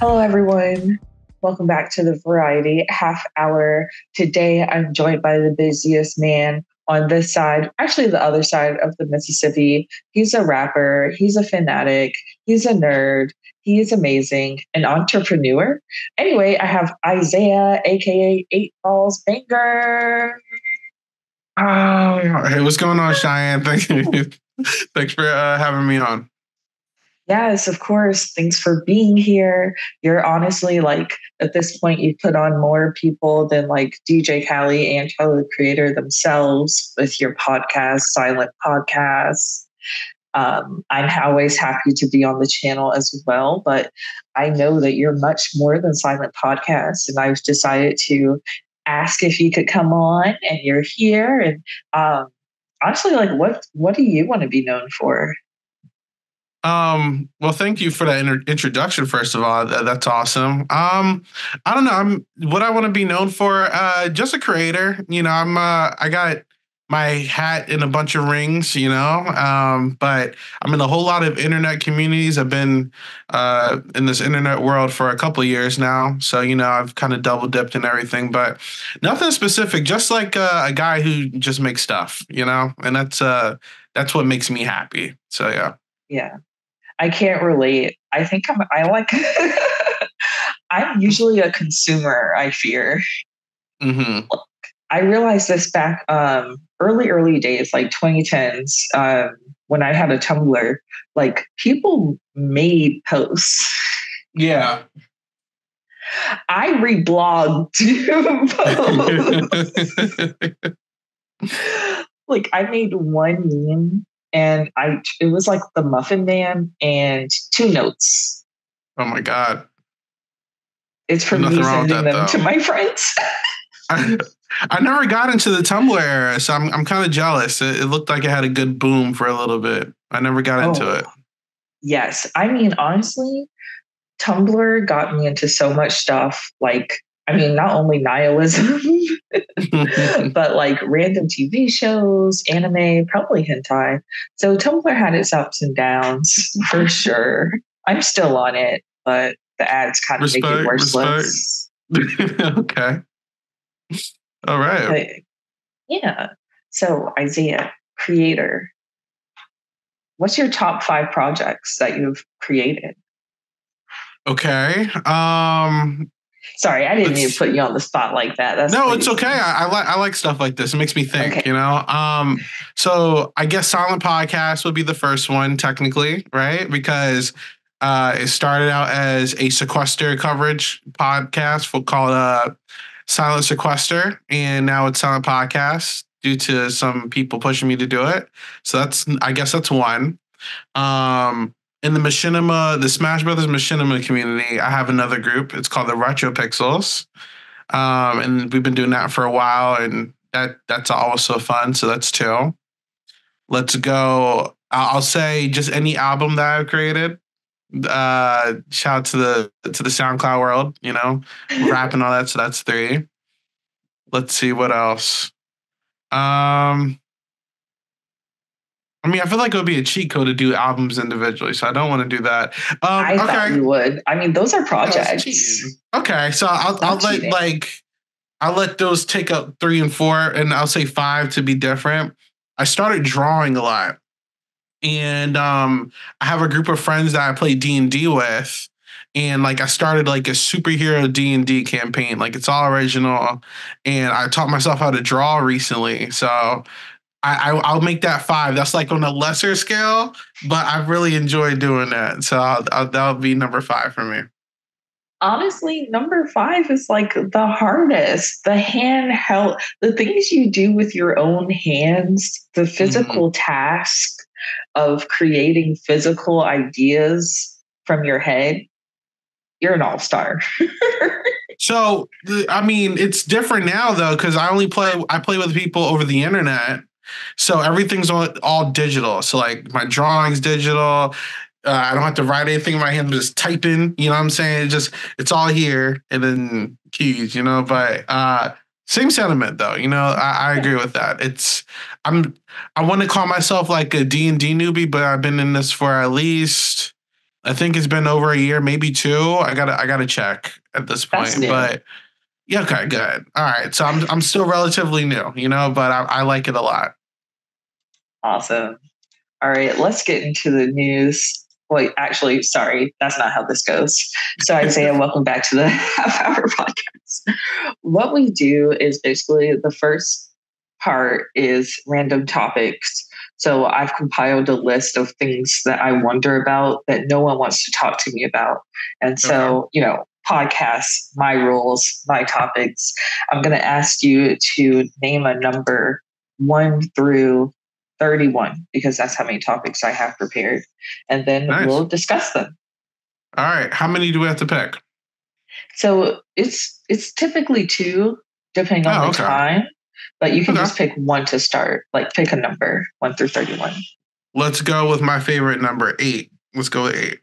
Hello, everyone. Welcome back to the Variety Half Hour. Today, I'm joined by the busiest man on this side, actually, the other side of the Mississippi. He's a rapper, he's a fanatic, he's a nerd, he is amazing, an entrepreneur. Anyway, I have Isaiah, aka Eight Balls Banger. Oh, hey, what's going on, Cheyenne? Thank you. Thanks for having me on. Yes, of course. Thanks for being here. You're honestly like at this point, you put on more people than like DJ Khaled and Tyler the Creator themselves with your podcast, Silent Podcasts. I'm always happy to be on the channel as well, but I know that you're much more than Silent Podcasts, and I've decided to ask if you could come on, and you're here. And honestly, like, what do you want to be known for? Well, thank you for that introduction. First of all, that's awesome. I don't know. I'm what I want to be known for. Just a creator. I got my hat in a bunch of rings. But I'm in a whole lot of internet communities. I've been in this internet world for a couple of years now, so I've kind of double dipped in everything, but nothing specific. Just like a guy who just makes stuff. And that's what makes me happy. So yeah. Yeah. I can't relate. I think I like, I'm usually a consumer, I fear. Mm-hmm. I realized this back early days, like 2010s, when I had a Tumblr, like people made posts. Yeah. I reblogged posts. Like I made one meme and it was like the Muffin Man and two notes. Oh my God. It's for me sending them to my friends. I never got into the Tumblr era, so I'm kind of jealous. It looked like it had a good boom for a little bit. I never got into it. Yes. I mean, honestly, Tumblr got me into so much stuff. Like, I mean, not only nihilism, but like random TV shows, anime, probably hentai. So Tumblr had its ups and downs for sure. I'm still on it, but the ads kind of make it worthless. Okay. All right. But, yeah. So Isaiah, creator, what's your top 5 projects that you've created? Okay. Sorry, I didn't mean to put you on the spot like that. It's okay. I like stuff like this. It makes me think, okay. So I guess Silent Podcast would be the first one, technically, right? Because it started out as a sequester coverage podcast called Silent Sequester, and now it's Silent Podcast due to some people pushing me to do it. So I guess that's one. In the Smash Brothers Machinima community, I have another group. It's called the Retro Pixels. And we've been doing that for a while, and that's also fun. So that's 2. Let's go. I'll say just any album that I've created. Shout out to the SoundCloud world, rapping all that. So that's 3. Let's see what else. I mean, I feel like it would be a cheat code to do albums individually, so I don't want to do that. I thought you would. I mean, those are projects. Okay, so I'll let those take up 3 and 4, and I'll say 5 to be different. I started drawing a lot, and I have a group of friends that I play D&D with, and like I started like a superhero D&D campaign. Like it's all original, and I taught myself how to draw recently, so I'll make that 5. That's like on a lesser scale, but I really enjoy doing that. So that'll be number 5 for me. Honestly, number 5 is like the hardest. The handheld, the things you do with your own hands, the physical task of creating physical ideas from your head. You're an all-star. So, I mean, it's different now though, because I play with people over the internet. So everything's all digital. So like my drawing's digital. I don't have to write anything in my hand. I'm just typing. You know what I'm saying? It's all here, and then keys. But same sentiment though. I agree with that. I want to call myself like a D&D newbie, but I've been in this for at least I think it's been over a year, maybe 2. I gotta check at this That's point, new. but yeah, okay, good. All right, so I'm still relatively new, but I like it a lot. Awesome. All right, let's get into the news. Wait, actually, sorry, that's not how this goes. So, Isaiah, welcome back to the Half Hour Podcast. What we do is basically the first part is random topics. So, I've compiled a list of things that I wonder about that no one wants to talk to me about. And so, podcasts, my rules, my topics. I'm going to ask you to name a number 1 through 31 because that's how many topics I have prepared. And then we'll discuss them. All right. How many do we have to pick? So it's typically 2 depending on the time, but you can just pick 1 to start. Like pick a number 1 through 31. Let's go with my favorite number, 8. Let's go with 8.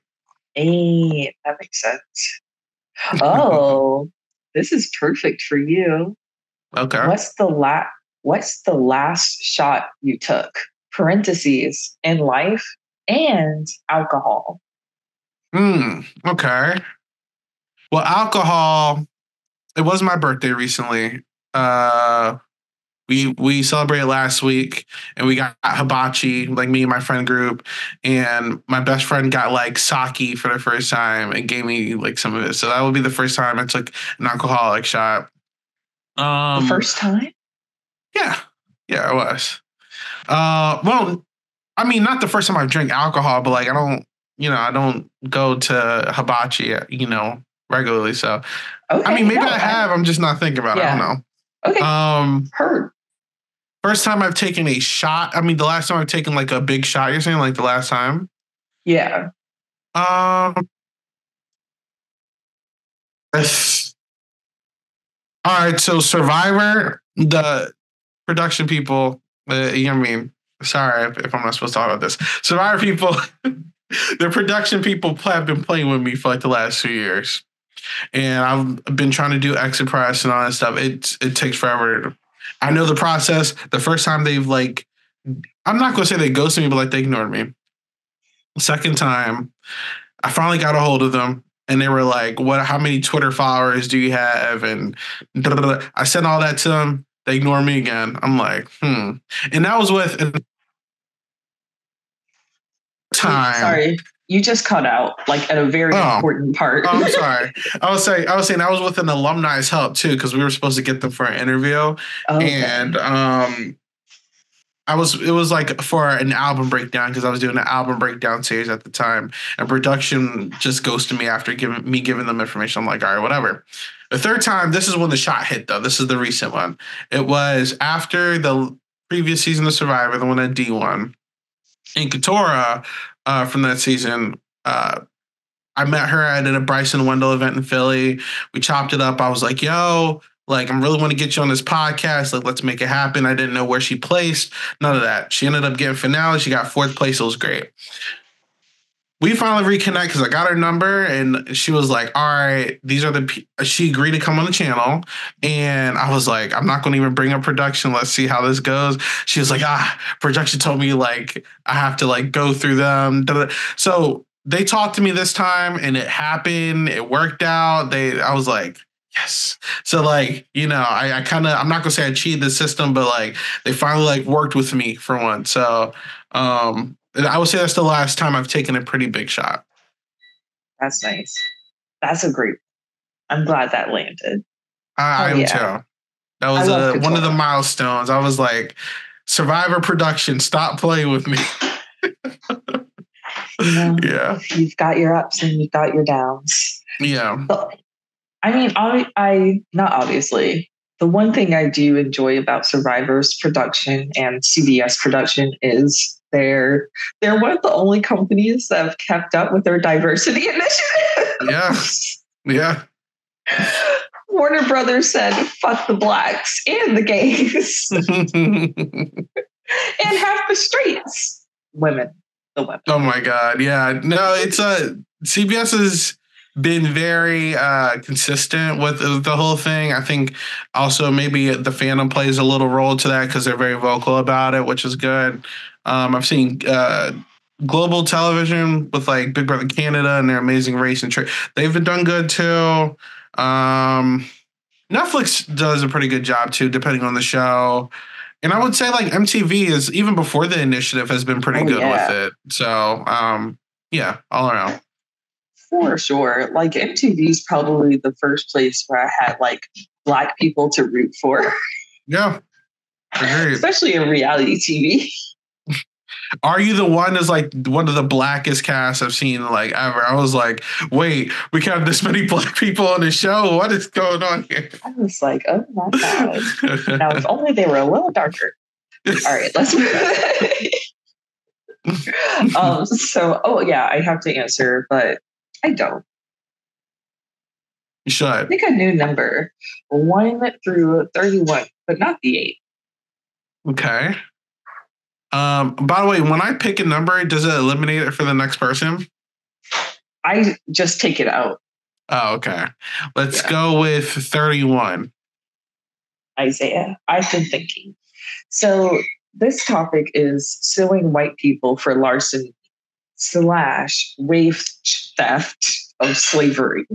8. That makes sense. Oh, this is perfect for you. Okay. What's the last shot you took? Parentheses, in life and alcohol. Okay. Well, alcohol, it was my birthday recently. We celebrated last week and we got hibachi, like me and my friend group, and my best friend got like sake for the first time and gave me like some of it. So that would be the first time I took an alcoholic shot. The first time? Yeah, it was. Well, I mean, not the first time I drank alcohol, but like I don't go to hibachi, regularly. So, I mean, maybe I have. I'm just not thinking about it. I don't know. Okay. Heard. First time I've taken a shot. I mean, the last time I've taken like a big shot. You're saying like the last time? Yeah. All right. So Survivor, the production people. Sorry if I'm not supposed to talk about this. Survivor people, the production people have been playing with me for like the last 2 years, and I've been trying to do exit press and all that stuff. It takes forever. I know the process. The first time they've like, I'm not gonna say they ghosted me, but like they ignored me. The second time, I finally got a hold of them. And they were like, "What? How many Twitter followers do you have?" And I sent all that to them. They ignore me again. I'm like, And that was with time. Sorry, you just cut out like at a very important part. I'm sorry. I was saying that was with an alumni's help too, because we were supposed to get them for an interview, and it was like for an album breakdown because I was doing an album breakdown series at the time, and production just ghosted me after giving them information. I'm like, all right, whatever. The third time, this is when the shot hit though. This is the recent one. It was after the previous season of Survivor, the one at D1. And Katora from that season, I met her at a Bryson Wendell event in Philly. We chopped it up. I was like, yo, like, I really want to get you on this podcast. Like, let's make it happen. I didn't know where she placed. None of that. She ended up getting finale. She got 4th place. It was great. We finally reconnect because I got her number and she was like, all right, these are she agreed to come on the channel. And I was like, I'm not going to even bring up production. Let's see how this goes. She was like, production told me like, I have to like go through them. So they talked to me this time and it happened. It worked out. I was like, yes. So like, I kind of, I'm not gonna say I cheated the system, but like they finally like worked with me for once. So, I would say that's the last time I've taken a pretty big shot. That's nice. That's a great. I'm glad that landed. I am too. That was one of the milestones. I was like, Survivor production, stop playing with me. Yeah. You've got your ups and you've got your downs. Yeah. But, I mean, I not obviously. The one thing I do enjoy about Survivor's production and CBS production is they're one of the only companies that have kept up with their diversity initiative. Yeah. Warner Brothers said, fuck the blacks and the gays. And half the straights. Women. The women. Oh my God. Yeah. No, it's CBS has been very consistent with the whole thing. I think also maybe the fandom plays a little role to that because they're very vocal about it, which is good. I've seen global television with like Big Brother Canada and their Amazing Race and they've been done good too. Netflix does a pretty good job too, depending on the show. And I would say like MTV is even before the initiative has been pretty good with it. So yeah, all around. For sure. Like MTV is probably the first place where I had like Black people to root for. Yeah. Agreed. Especially in reality TV. Are You the One is like one of the blackest casts I've seen like ever. I was like, wait, we have this many Black people on the show. What is going on here? I was like, oh my God. Now, if only they were a little darker. All right, let's move. I have to answer, but I don't. You should. I think a new number, 1 through 31, but not the 8. Okay. By the way, when I pick a number, does it eliminate it for the next person? I just take it out. Oh, okay. Let's go with 31. Isaiah, I've been thinking. So this topic is suing white people for larceny / wage theft of slavery.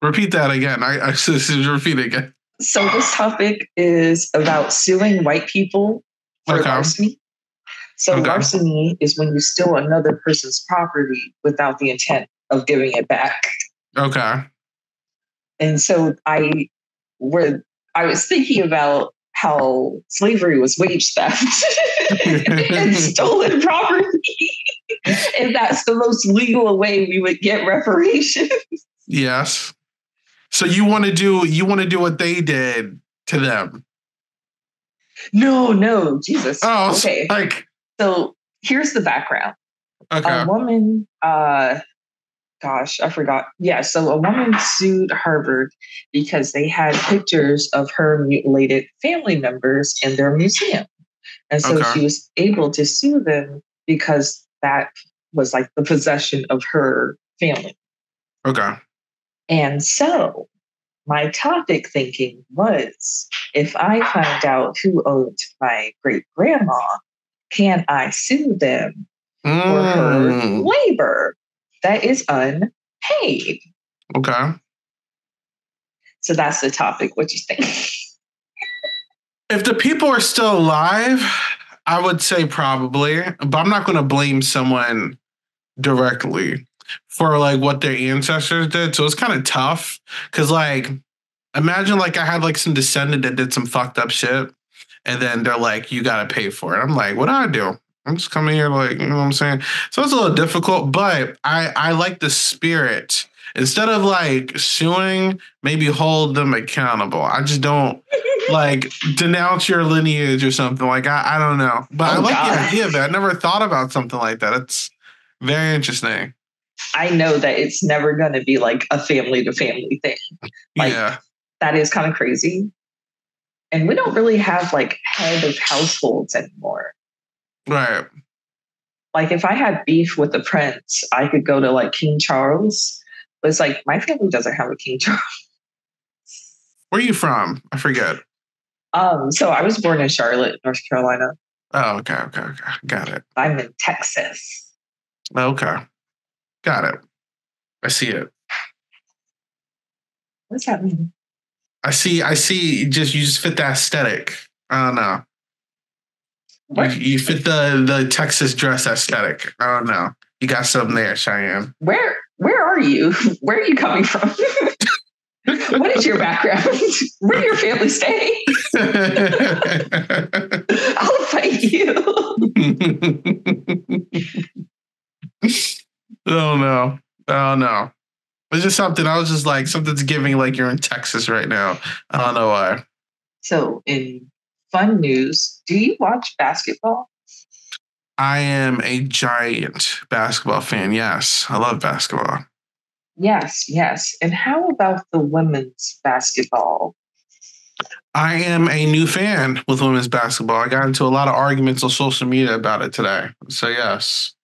Repeat that again. I repeat it again. So this topic is about suing white people for larceny. So larceny is when you steal another person's property without the intent of giving it back. Okay. And so I was thinking about how slavery was wage theft and stolen property. And that's the most legal way we would get reparations. Yes. So you want to do what they did to them? No, Jesus. Oh, okay. So here's the background. Okay. A woman, I forgot. Yeah, so a woman sued Harvard because they had pictures of her mutilated family members in their museum. And so she was able to sue them because that was like the possession of her family. Okay. And so my topic thinking was, if I find out who owned my great grandma, can I sue them for her labor that is unpaid? Okay. So that's the topic. What you think? If the people are still alive, I would say probably, but I'm not going to blame someone directly for like what their ancestors did. So it's kind of tough because like, imagine like I had like some descendant that did some fucked up shit and then they're like, you got to pay for it. I'm like, what do I do? I'm just coming here like, you know what I'm saying? So it's a little difficult, but I like the spirit. Instead of like suing, maybe hold them accountable. I just don't like denounce your lineage or something. Like, I don't know. But I like the idea of it. I never thought about something like that. It's very interesting. I know that it's never going to be like a family to family thing. Like, that is kind of crazy. And we don't really have like head of households anymore. Right. Like if I had beef with the prince, I could go to like King Charles. But it's like, my family doesn't have a King Charles. Where are you from? I forget. So I was born in Charlotte, North Carolina. Oh, okay. Got it. I'm in Texas. Okay. Got it. I see it. What's that mean? I see. You just fit the aesthetic. I don't know. You fit the Texas dress aesthetic. I don't know. You got something there, Cheyenne. Where are you? Where are you coming from? What is your background? Where do your family stay? I'll fight you. Oh no. It's just something. I was just like, something's giving like you're in Texas right now. I don't know why. So in fun news, do you watch basketball? I am a giant basketball fan. Yes, I love basketball. Yes. And how about the women's basketball? I am a new fan with women's basketball. I got into a lot of arguments on social media about it today. So yes,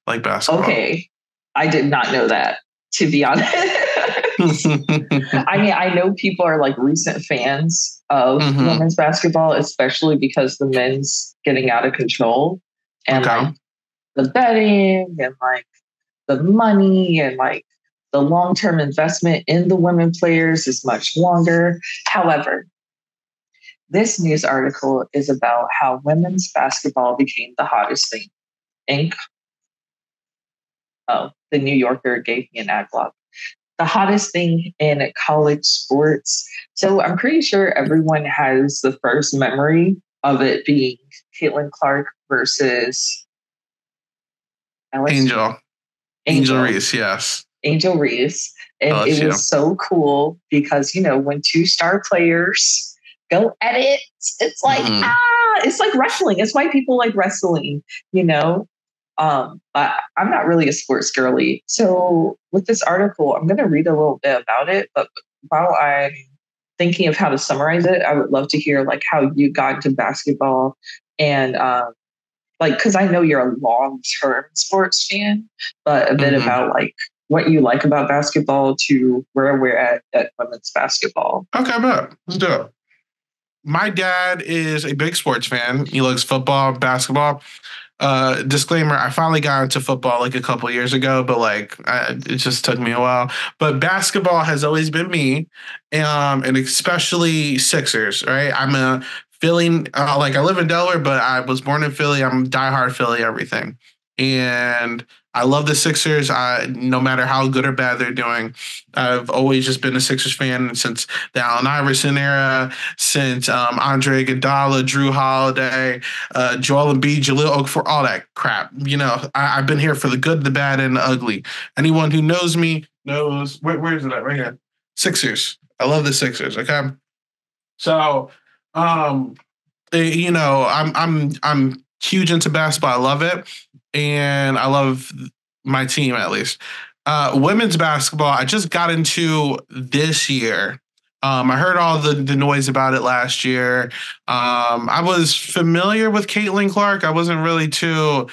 like basketball. Okay. I did not know that, to be honest. I mean, I know people are like recent fans of women's basketball, especially because the men's getting out of control. And like, the betting and like the money and like the long-term investment in the women players is much longer. However, this news article is about how women's basketball became the hottest thing. Inc. Oh, the New Yorker gave me an ad block. The hottest thing in college sports. So I'm pretty sure everyone has the first memory of it being Caitlin Clark versus LSU. Angel Reese, yes. Angel Reese. And LSU. It was so cool because, when two star players go at it, it's like, it's like wrestling. It's why people like wrestling, But I'm not really a sports girly. So with this article, I'm going to read a little bit about it. But while I'm thinking of how to summarize it, I would love to hear like how you got into basketball and because I know you're a long-term sports fan, but a bit about like what you like about basketball to where we're at women's basketball. Okay, bet. Let's do it. My dad is a big sports fan. He likes football, basketball. Disclaimer, I finally got into football like a couple years ago, but it just took me a while. But basketball has always been me, and especially Sixers, right? I'm a Philly, I live in Delaware, but I was born in Philly. I'm diehard Philly, everything. And I love the Sixers. No matter how good or bad they're doing, I've always just been a Sixers fan since the Allen Iverson era, since Andre Iguodala, Drew Holiday, Joel Embiid, Jahlil Okafor, all that crap. I've been here for the good, the bad, and the ugly. Anyone who knows me knows where is it at? Right here. Sixers. I love the Sixers. Okay, so I'm huge into basketball. I love it, and I love my team at least. Women's basketball, I just got into this year. I heard all the noise about it last year. I was familiar with Caitlin Clark. I wasn't really too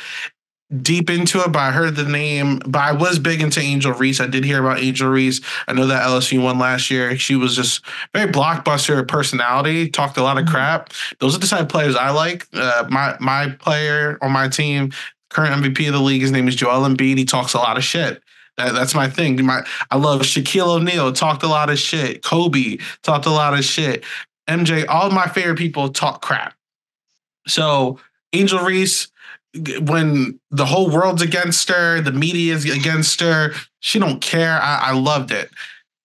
deep into it, but I heard the name. But I was big into Angel Reese. I did hear about Angel Reese. I know that LSU won last year. She was just very blockbuster personality, talked a lot of crap. Those are the type of players I like. My player on my team, current MVP of the league, his name is Joel Embiid. He talks a lot of shit. That's my thing. I love Shaquille O'Neal, talked a lot of shit. Kobe talked a lot of shit. MJ, all of my favorite people talk crap. So Angel Reese, when the whole world's against her, the media is against her, she don't care. I loved it.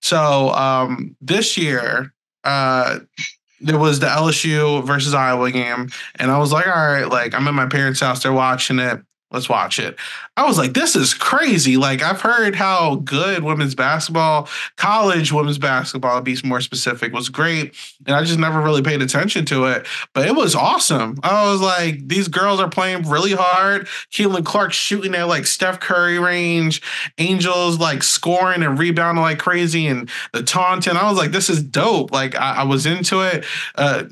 So this year, there was the LSU versus Iowa game, and I was like, all right, like I'm at my parents' house, they're watching it. Let's watch it. I was like, this is crazy. Like, I've heard how good women's basketball, college women's basketball, to be more specific, was great. And I just never really paid attention to it. But it was awesome. I was like, these girls are playing really hard. Caitlin Clark shooting at like Steph Curry range. Angels like scoring and rebounding like crazy. And the taunting. I was like, this is dope. Like, I was into it.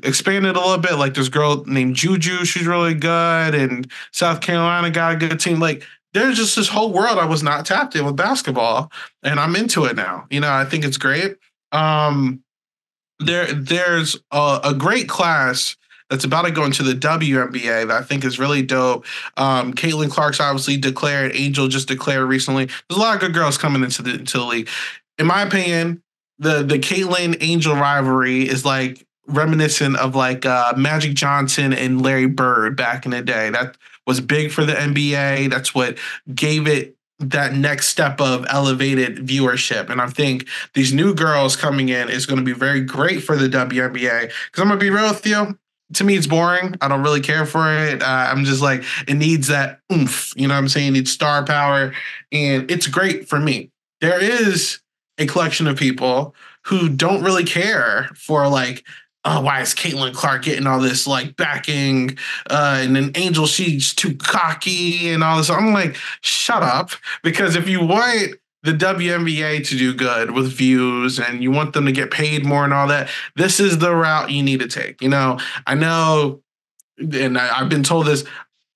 Expanded a little bit. Like, this girl named Juju. She's really good. And South Carolina got a good team. Like, there's just this whole world I was not tapped in with basketball, and I'm into it now. I think it's great. There's a great class that's about to go into the WNBA that I think is really dope. Caitlin Clark's obviously declared. Angel just declared recently. There's a lot of good girls coming into the league. In my opinion, the Caitlin Angel rivalry is like reminiscent of like Magic Johnson and Larry Bird back in the day. That was big for the NBA. That's what gave it that next step of elevated viewership. And I think these new girls coming in is going to be very great for the WNBA. Because I'm going to be real with you. To me, it's boring. I don't really care for it. I'm just like, it needs that oomph. You know what I'm saying? It needs star power. And it's great for me. There is a collection of people who don't really care for like, oh, why is Caitlin Clark getting all this like backing? And then Angel, she's too cocky and all this. I'm like, shut up. Because if you want the WNBA to do good with views and you want them to get paid more and all that, this is the route you need to take. I know, and I've been told this,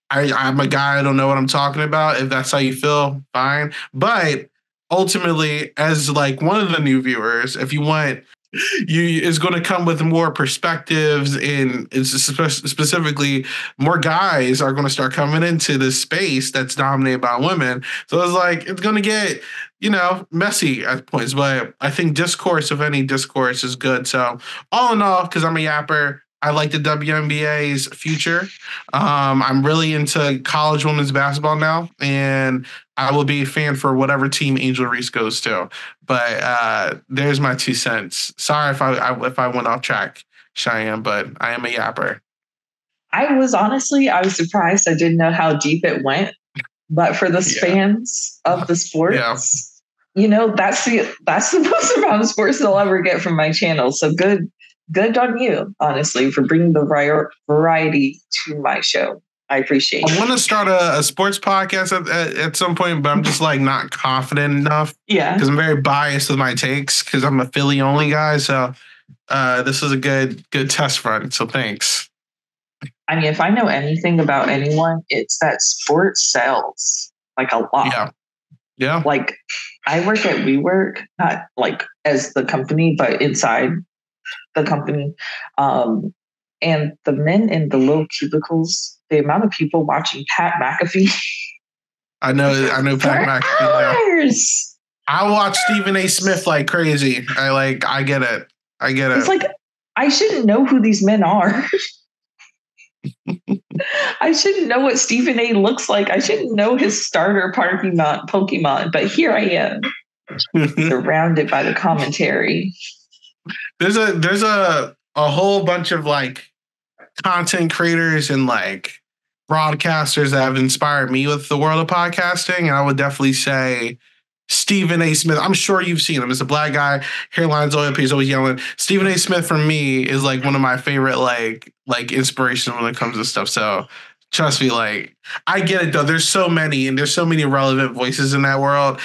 I'm a guy, I don't know what I'm talking about. If that's how you feel, fine. But ultimately, as like one of the new viewers, if you want is going to come with more perspectives, and it's specifically more guys are going to start coming into this space that's dominated by women. So it's like it's going to get messy at points, but I think discourse, if any discourse, is good. So all in all, because I'm a yapper, I like the WNBA's future. I'm really into college women's basketball now, and I will be a fan for whatever team Angel Reese goes to. But there's my 2 cents. Sorry if I went off track, Cheyenne, but I am a yapper. I was surprised. I didn't know how deep it went. But for the fans of the sports, that's the most amount of sports they'll ever get from my channel. So good on you, honestly, for bringing the variety to my show. I appreciate it. I want to start a sports podcast at some point, but I'm just like not confident enough. Yeah. Because I'm very biased with my takes because I'm a Philly only guy. So this is a good test run. So thanks. I mean, if I know anything about anyone, it's that sports sells like a lot. Yeah. Yeah. Like I work at WeWork, not like as the company, but inside the company. And the men in the little cubicles, the amount of people watching Pat McAfee. I know Pat McAfee. Yeah. I watch Stephen A. Smith like crazy. I get it. It's like, I shouldn't know who these men are. I shouldn't know what Stephen A. looks like. I shouldn't know his starter Pokemon, but here I am, surrounded by the commentary. There's a whole bunch of like content creators and like broadcasters that have inspired me with the world of podcasting, and I would definitely say Stephen A. Smith. I'm sure you've seen him. It's a black guy, hairline's all up, he's always yelling. Stephen A. Smith for me is like one of my favorite like inspirations when it comes to stuff. So trust me, like I get it though. There's so many, and there's so many relevant voices in that world.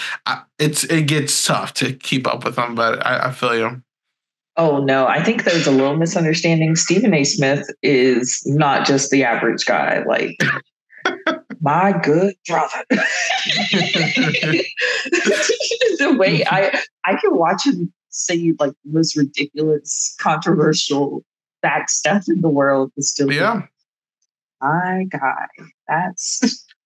It gets tough to keep up with them, but I feel you. Oh, no, I think there's a little misunderstanding. Stephen A. Smith is not just the average guy. Like, my good brother. The way I can watch him say like the most ridiculous, controversial, back stuff in the world is still my guy.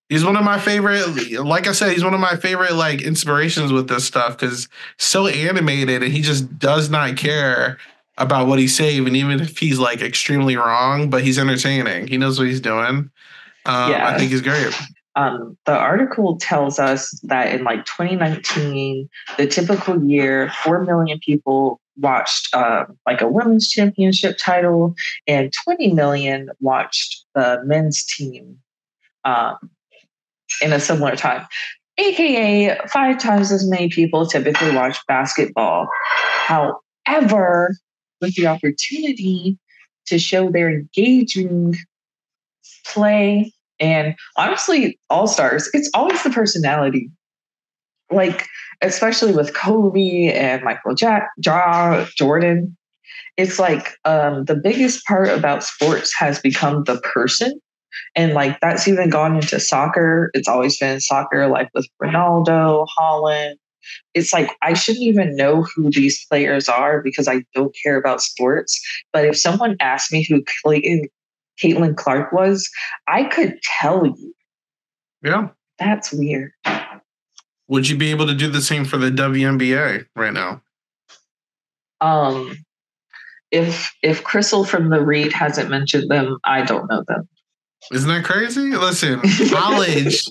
He's one of my favorite, like I said, he's one of my favorite like inspirations with this stuff because so animated and he just does not care about what he's saying, and even if he's like extremely wrong, but he's entertaining. He knows what he's doing. I think he's great. The article tells us that in like 2019, the typical year, 4 million people watched like a women's championship title, and 20 million watched the men's team in a similar time. AKA 5 times as many people typically watch basketball. However, with the opportunity to show their engaging play, and honestly, all-stars, it's always the personality. Like, especially with Kobe and Michael Jordan, it's like the biggest part about sports has become the person. And like that's even gone into soccer. It's always been soccer, like with Ronaldo, Haaland. It's like I shouldn't even know who these players are because I don't care about sports. But if someone asked me who Caitlin Clark was, I could tell you. Yeah. That's weird. Would you be able to do the same for the WNBA right now? If Crystal from the Read hasn't mentioned them, I don't know them. Isn't that crazy? Listen, college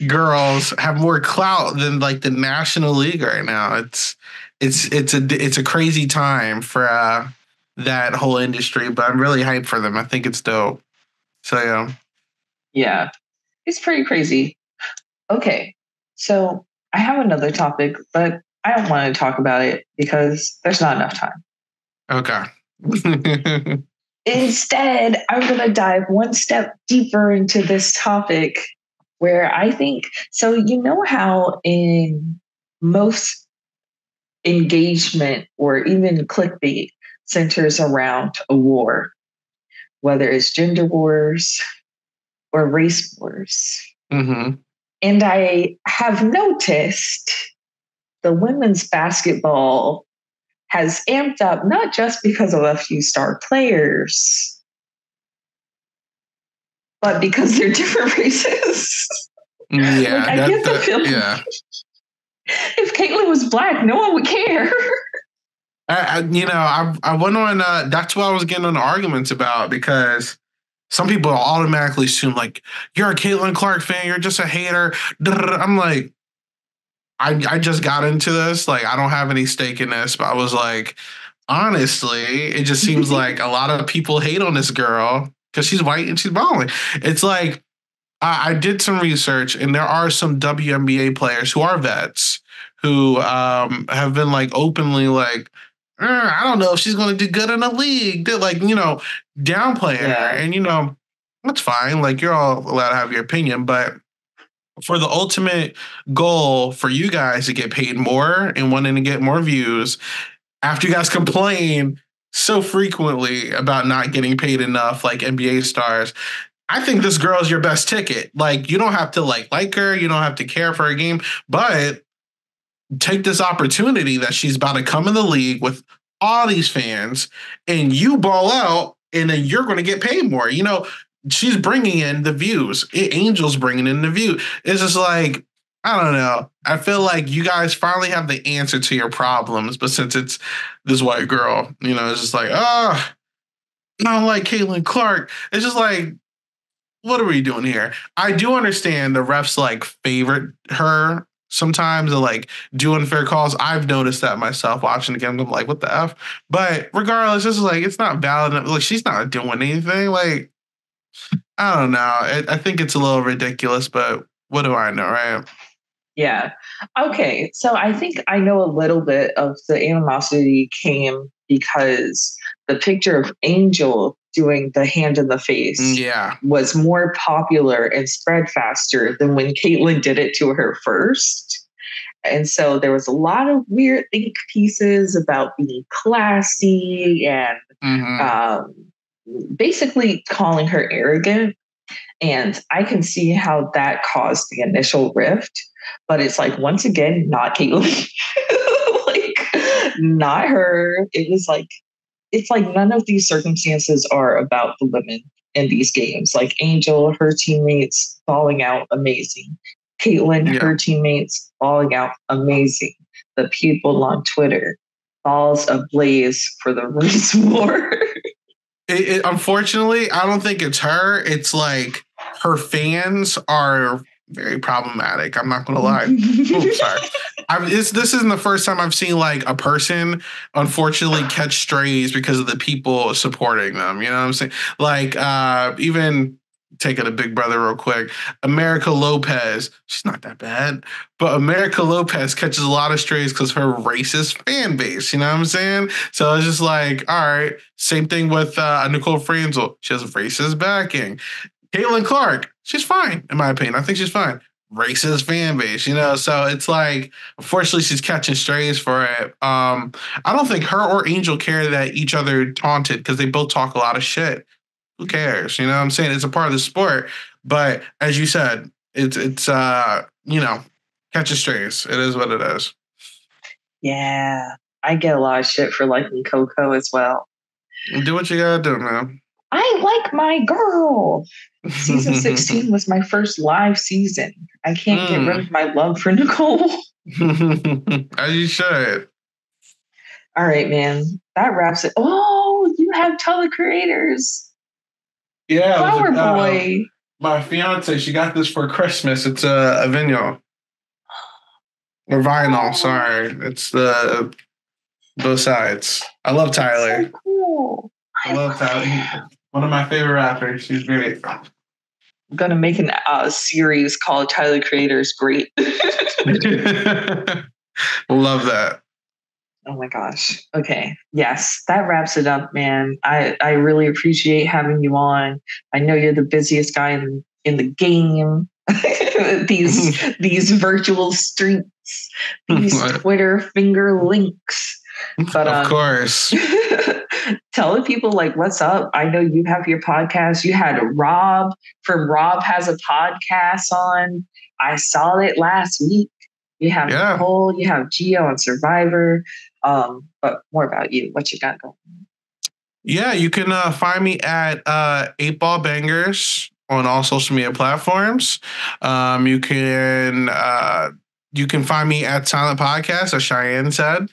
girls have more clout than like the National League right now. It's a crazy time for that whole industry, but I'm really hyped for them. I think it's dope. So yeah, it's pretty crazy. Okay, so I have another topic, but I don't want to talk about it because there's not enough time. Okay. Instead, I'm going to dive one step deeper into this topic where I think, so you know how in most engagement or even clickbait centers around a war, whether it's gender wars or race wars. Mm-hmm. And I have noticed the women's basketball has amped up, not just because of a few star players, but because they're different races. Yeah, I get the feeling. Yeah. If Caitlyn was black, no one would care. I went on. That's what I was getting on arguments about, because some people automatically assume like, you're a Caitlin Clark fan, you're just a hater. I'm like, I just got into this. Like, I don't have any stake in this, but I was like, honestly, it just seems like a lot of people hate on this girl because she's white and she's balling. It's like, I did some research, and there are some WNBA players who are vets who have been like openly like, I don't know if she's going to do good in the league. They're like, downplaying her. And, that's fine. Like, you're all allowed to have your opinion. But for the ultimate goal for you guys to get paid more and wanting to get more views, after you guys complain so frequently about not getting paid enough like NBA stars, I think this girl is your best ticket. Like, you don't have to like her, you don't have to care for her game, but take this opportunity that she's about to come in the league with all these fans, and you ball out, and then you're going to get paid more. She's bringing in the views. Angel's bringing in the view. It's just like, I don't know. I feel like you guys finally have the answer to your problems, but since it's this white girl, it's just like, I don't like Caitlin Clark. It's just like, what are we doing here? I do understand the refs like favorite her sometimes and like do unfair calls. I've noticed that myself watching the game. I'm like, what the F? But regardless, it's like, it's not valid. Like, she's not doing anything. Like, I don't know. I think it's a little ridiculous, but what do I know, right? Yeah. Okay. So I think I know a little bit of the animosity came because the picture of Angel doing the hand in the face was more popular and spread faster than when Caitlyn did it to her first. And so there was a lot of weird think pieces about being classy and basically calling her arrogant. And I can see how that caused the initial rift. But it's like, once again, not Caitlyn. Like, not her. It's like none of these circumstances are about the women in these games. Like Angel, her teammates falling out, amazing. Caitlyn, her teammates falling out, amazing. The people on Twitter, balls ablaze for the race war. Unfortunately, I don't think it's her. It's like her fans are very problematic. I'm not going to lie. Oops, sorry. This isn't the first time I've seen like a person unfortunately catch strays because of the people supporting them. You know what I'm saying? Like even taking a Big Brother real quick, America Lopez, she's not that bad, but America Lopez catches a lot of strays because her racist fan base. You know what I'm saying? So it's just like, all right, same thing with Nicole Franzel. She has racist backing. Caitlin Clark, she's fine, in my opinion. I think she's fine. Racist fan base, so it's like, unfortunately, she's catching strays for it. I don't think her or Angel care that each other taunted because they both talk a lot of shit. Who cares? You know what I'm saying? It's a part of the sport. But as you said, it's catching strays. It is what it is. Yeah. I get a lot of shit for liking Coco as well. Do what you gotta do, man. I like my girl. Season 16 was my first live season. I can't get rid of my love for Nicole. As you should. All right, man. That wraps it. Oh, you have telecreators. Yeah. Flower Boy. My fiance, she got this for Christmas. It's a vinyl. Or vinyl, sorry. It's both sides. I love Tyler. So cool. I love Tyler. One of my favorite rappers. She's great. I'm gonna make a series called Tyler Creators Great. Love that. Oh my gosh. Okay. Yes, that wraps it up, man. I really appreciate having you on. I know you're the busiest guy in the game. these virtual streets, these Twitter finger links. But of course. Tell the people like what's up. I know you have your podcast. You had Rob from Rob Has a Podcast on. I saw it last week. You have Nicole, you have Gio on Survivor. But more about you, what you got going. Yeah, you can find me at 8 Ball Bangers on all social media platforms. You can find me at Silent Podcast, as Cheyenne said.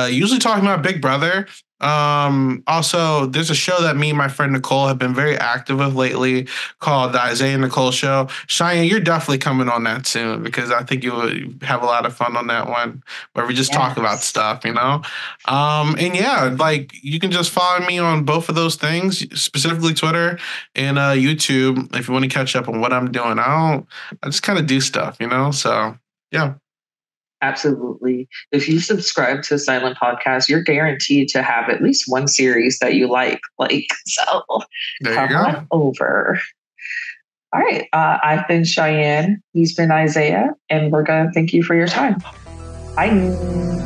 Usually talking about Big Brother. Also, there's a show that me and my friend Nicole have been very active with lately called the Isaiah and Nicole Show. Cheyenne, you're definitely coming on that soon because I think you would have a lot of fun on that one where we just talk about stuff, you know? And yeah, like you can just follow me on both of those things, specifically Twitter and YouTube if you want to catch up on what I'm doing. I just kind of do stuff, you know? So yeah. Absolutely. If you subscribe to Silent Podcast, you're guaranteed to have at least one series that you like. So come on over. All right. I've been Cheyenne. He's been Isaiah. And we're going to thank you for your time. Bye.